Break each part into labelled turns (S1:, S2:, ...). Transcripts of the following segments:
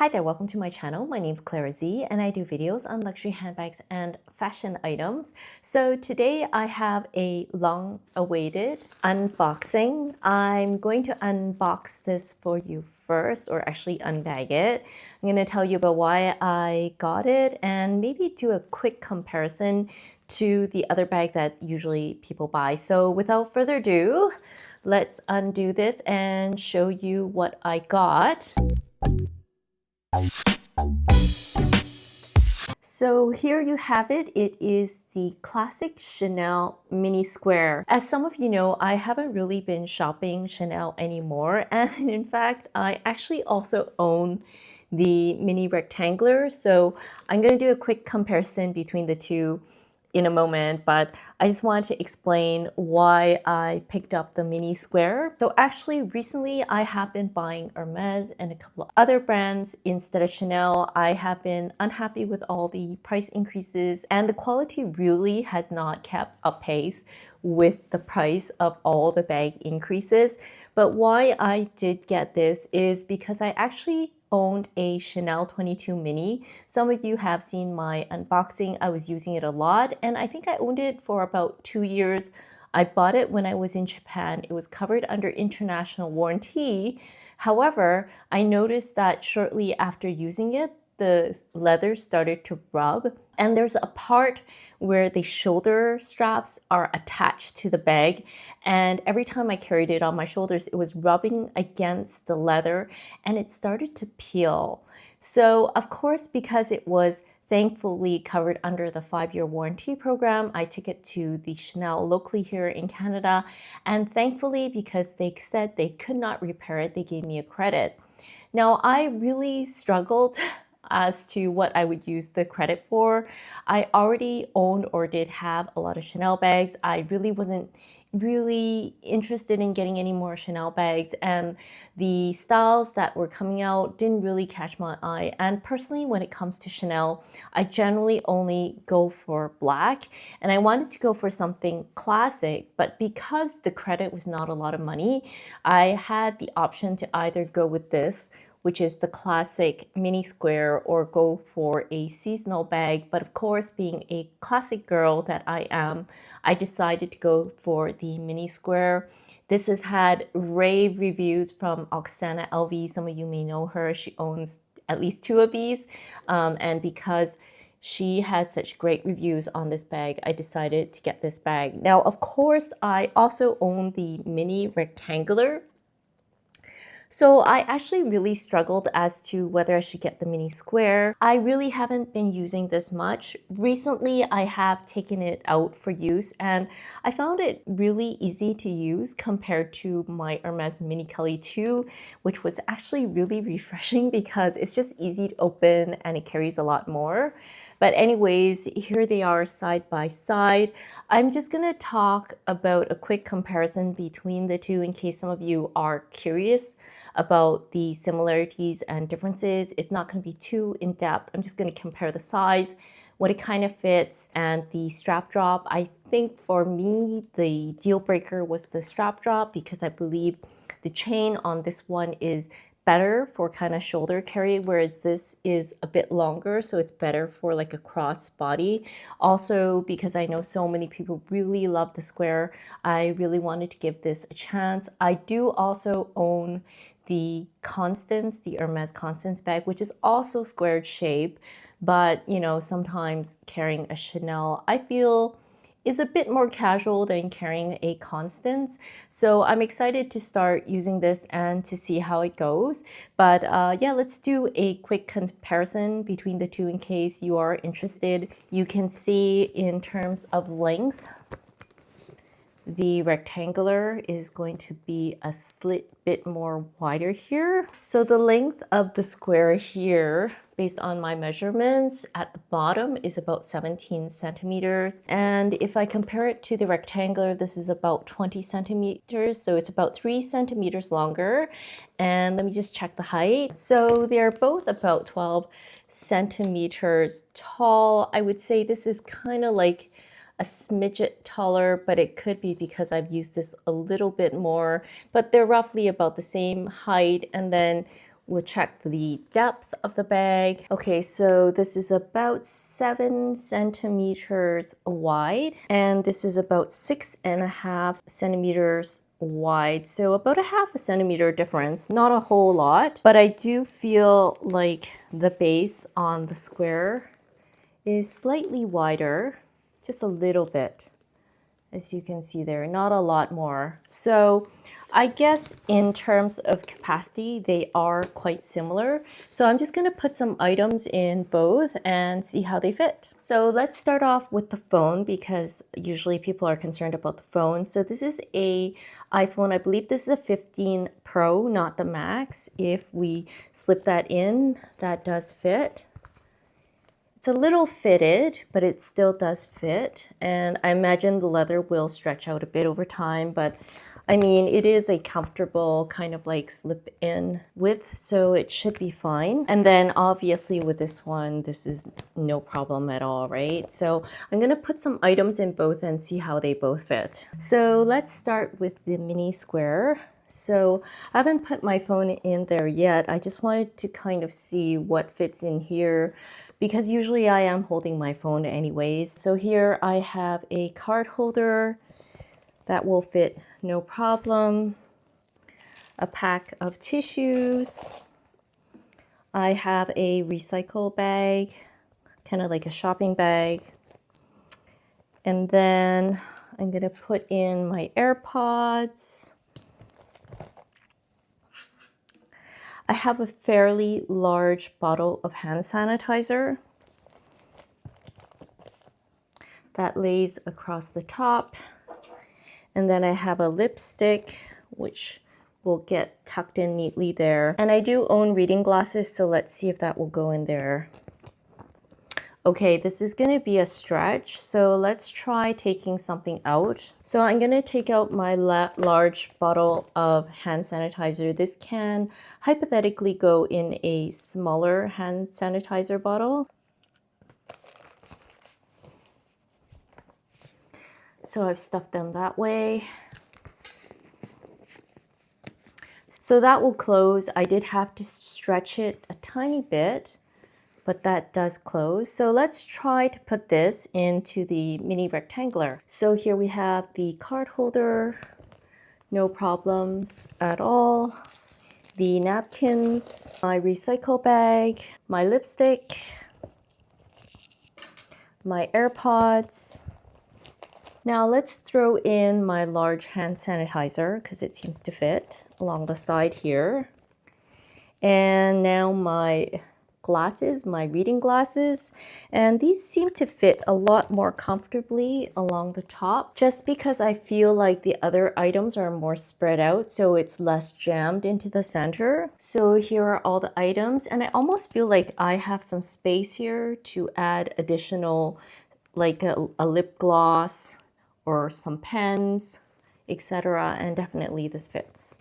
S1: Hi there, welcome to my channel. My name is Clara Z and I do videos on luxury handbags and fashion items. So today I have a long-awaited unboxing. I'm going to unbox this for you first, or actually unbag it. I'm going to tell you about why I got it and maybe do a quick comparison to the other bag that usually people buy. So without further ado, let's undo this and show you what I got. So here you have it. It is the classic Chanel mini square. As some of you know, I haven't really been shopping Chanel anymore. And in fact, I actually also own the mini rectangular. So I'm going to do a quick comparison between the two in a moment, but I just wanted to explain why I picked up the mini square. So actually recently I have been buying Hermes and a couple of other brands instead of Chanel. I have been unhappy with all the price increases and the quality really has not kept up pace with the price of all the bag increases. But why I did get this is because I actually owned a Chanel 22 mini. Some of you have seen my unboxing. I was using it a lot and I think I owned it for about 2 years. I bought it when I was in Japan. It was covered under international warranty. However, I noticed that shortly after using it, the leather started to rub, and there's a part where the shoulder straps are attached to the bag, and every time I carried it on my shoulders, it was rubbing against the leather and it started to peel. So of course, because it was thankfully covered under the 5-year warranty program, I took it to the Chanel locally here in Canada, and thankfully, because they said they could not repair it, they gave me a credit. Now, I really struggled as to what I would use the credit for. I already owned or did have a lot of Chanel bags. I really wasn't really interested in getting any more Chanel bags, and the styles that were coming out didn't really catch my eye. And personally, when it comes to Chanel, I generally only go for black, and I wanted to go for something classic, but because the credit was not a lot of money, I had the option to either go with this, which is the classic mini square, or go for a seasonal bag. But of course, being a classic girl that I am, I decided to go for the mini square. This has had rave reviews from Oksana LV. Some of you may know her. She owns at least 2 of these. And because she has such great reviews on this bag, I decided to get this bag. Now, of course, I also own the mini rectangular. So I actually really struggled as to whether I should get the mini square. I really haven't been using this much. Recently, I have taken it out for use and I found it really easy to use compared to my Hermes Mini Kelly 2, which was actually really refreshing because it's just easy to open and it carries a lot more. But anyways, here they are side by side. I'm just gonna talk about a quick comparison between the two in case some of you are curious about the similarities and differences. It's not going to be too in-depth. I'm just going to compare the size, what it kind of fits, and the strap drop. I think for me, the deal breaker was the strap drop because I believe the chain on this one is better for kind of shoulder carry, whereas this is a bit longer, so it's better for like a cross body. Also, because I know so many people really love the square, I really wanted to give this a chance. I do also own the Constance, the Hermes Constance bag, which is also squared shape, but you know, sometimes carrying a Chanel, I feel, is a bit more casual than carrying a Constance. So I'm excited to start using this and to see how it goes. But yeah, let's do a quick comparison between the two in case you are interested. You can see in terms of length, the rectangular is going to be a slit bit more wider here. So the length of the square here, based on my measurements at the bottom, is about 17 centimeters. And if I compare it to the rectangular, this is about 20 centimeters. So it's about 3 centimeters longer. And let me just check the height. So they're both about 12 centimeters tall. I would say this is kind of like a smidget taller, but it could be because I've used this a little bit more, but they're roughly about the same height. And then we'll check the depth of the bag. Okay, so this is about 7 centimeters wide, and this is about 6.5 centimeters wide, so about a half a centimeter difference, not a whole lot, but I do feel like the base on the square is slightly wider, just a little bit, as you can see there, not a lot more. So I guess in terms of capacity, they are quite similar. So I'm just gonna put some items in both and see how they fit. So let's start off with the phone because usually people are concerned about the phone. So this is a iPhone, I believe this is a 15 Pro, not the Max. If we slip that in, that does fit. It's a little fitted, but it still does fit. And I imagine the leather will stretch out a bit over time, but I mean, it is a comfortable kind of like slip in width, so it should be fine. And then obviously with this one, this is no problem at all, right? So I'm gonna put some items in both and see how they both fit. So let's start with the mini square. So I haven't put my phone in there yet. I just wanted to kind of see what fits in here because usually I am holding my phone anyways. So here I have a card holder that will fit no problem. A pack of tissues. I have a recycle bag, kind of like a shopping bag. And then I'm gonna put in my AirPods. I have a fairly large bottle of hand sanitizer that lays across the top. And then I have a lipstick, which will get tucked in neatly there. And I do own reading glasses, so let's see if that will go in there. Okay, this is gonna be a stretch, so let's try taking something out. So I'm gonna take out my large bottle of hand sanitizer. This can hypothetically go in a smaller hand sanitizer bottle. So I've stuffed them that way. So that will close. I did have to stretch it a tiny bit, but that does close. So let's try to put this into the mini rectangular. So here we have the card holder, no problems at all. The napkins, my recycle bag, my lipstick, my AirPods. Now let's throw in my large hand sanitizer because it seems to fit along the side here. And now my glasses, my reading glasses, and these seem to fit a lot more comfortably along the top just because I feel like the other items are more spread out, so it's less jammed into the center. So here are all the items, and I almost feel like I have some space here to add additional, like a lip gloss or some pens, etc. And definitely this fits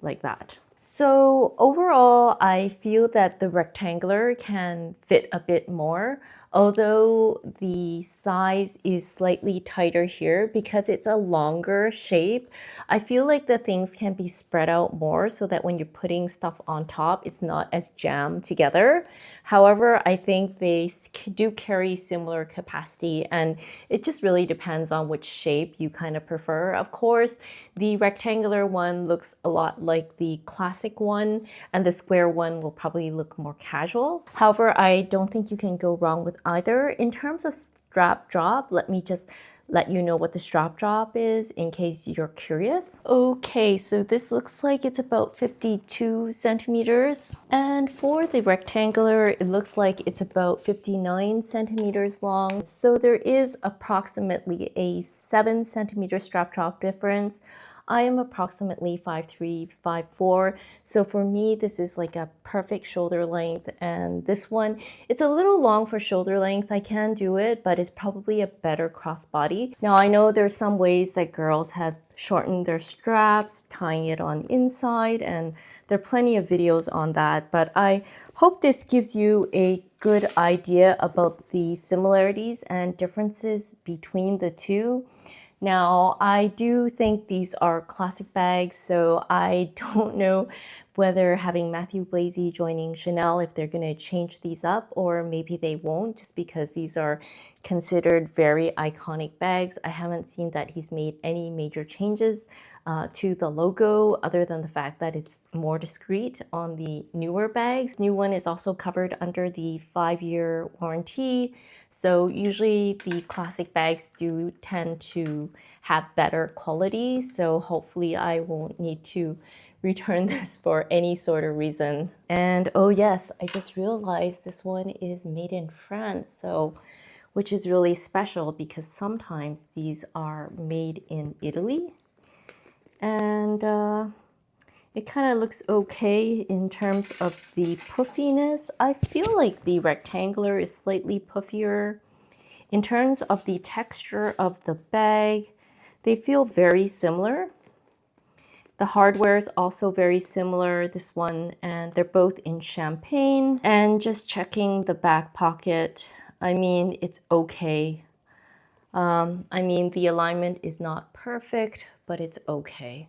S1: like that. So overall, I feel that the rectangular can fit a bit more, although the size is slightly tighter here because it's a longer shape. I feel like the things can be spread out more so that when you're putting stuff on top, it's not as jammed together. However, I think they do carry similar capacity, and it just really depends on which shape you kind of prefer. Of course, the rectangular one looks a lot like the classic one, and the square one will probably look more casual. However, I don't think you can go wrong with either. In terms of strap drop, let me just let you know what the strap drop is in case you're curious. Okay, so this looks like it's about 52 centimeters. And for the rectangular, it looks like it's about 59 centimeters long. So there is approximately a 7 centimeter strap drop difference. I am approximately 5'3", 5'4", so for me this is like a perfect shoulder length, and this one, it's a little long for shoulder length. I can do it, but it's probably a better crossbody. Now I know there's some ways that girls have shortened their straps, tying it on inside, and there are plenty of videos on that, but I hope this gives you a good idea about the similarities and differences between the two. Now, I do think these are classic bags, so I don't know whether having Matthew Blazy joining Chanel, if they're going to change these up, or maybe they won't, just because these are considered very iconic bags. I haven't seen that he's made any major changes to the logo, other than the fact that it's more discreet on the newer bags. New one is also covered under the 5-year warranty. So usually the classic bags do tend to have better quality. So hopefully I won't need to return this for any sort of reason. And oh yes, I just realized this one is made in France, so which is really special because sometimes these are made in Italy. And it kind of looks okay in terms of the puffiness. I feel like the rectangular is slightly puffier. In terms of the texture of the bag, they feel very similar. The hardware is also very similar, this one, and they're both in champagne. And just checking the back pocket, I mean, it's okay. I mean, the alignment is not perfect, but it's okay.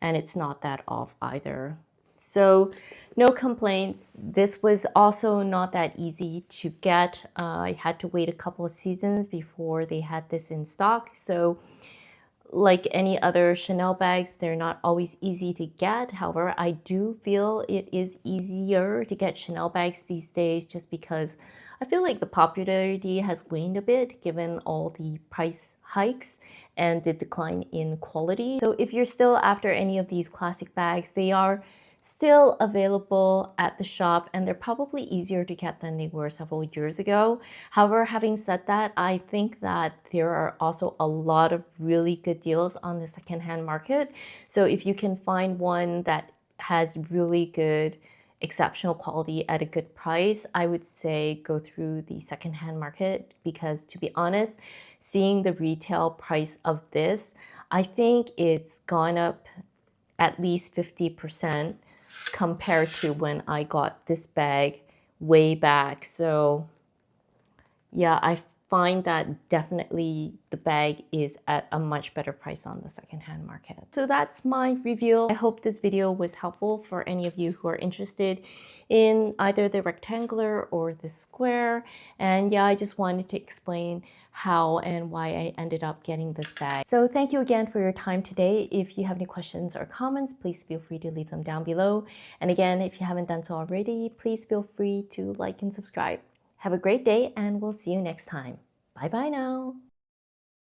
S1: And it's not that off either. So no complaints. This was also not that easy to get. I had to wait a couple of seasons before they had this in stock. So like any other Chanel bags, they're not always easy to get. However, I do feel it is easier to get Chanel bags these days just because I feel like the popularity has waned a bit given all the price hikes and the decline in quality. So if you're still after any of these classic bags, they are still available at the shop, and they're probably easier to get than they were several years ago. However, having said that, I think that there are also a lot of really good deals on the secondhand market. So if you can find one that has really good, exceptional quality at a good price, I would say go through the secondhand market, because to be honest, seeing the retail price of this, I think it's gone up at least 50% compared to when I got this bag way back. So yeah, I find that definitely the bag is at a much better price on the secondhand market. So that's my review. I hope this video was helpful for any of you who are interested in either the rectangular or the square. And yeah, I just wanted to explain how and why I ended up getting this bag. So thank you again for your time today. If you have any questions or comments, please feel free to leave them down below. And again, if you haven't done so already, please feel free to like and subscribe. Have a great day, and we'll see you next time. Bye bye now.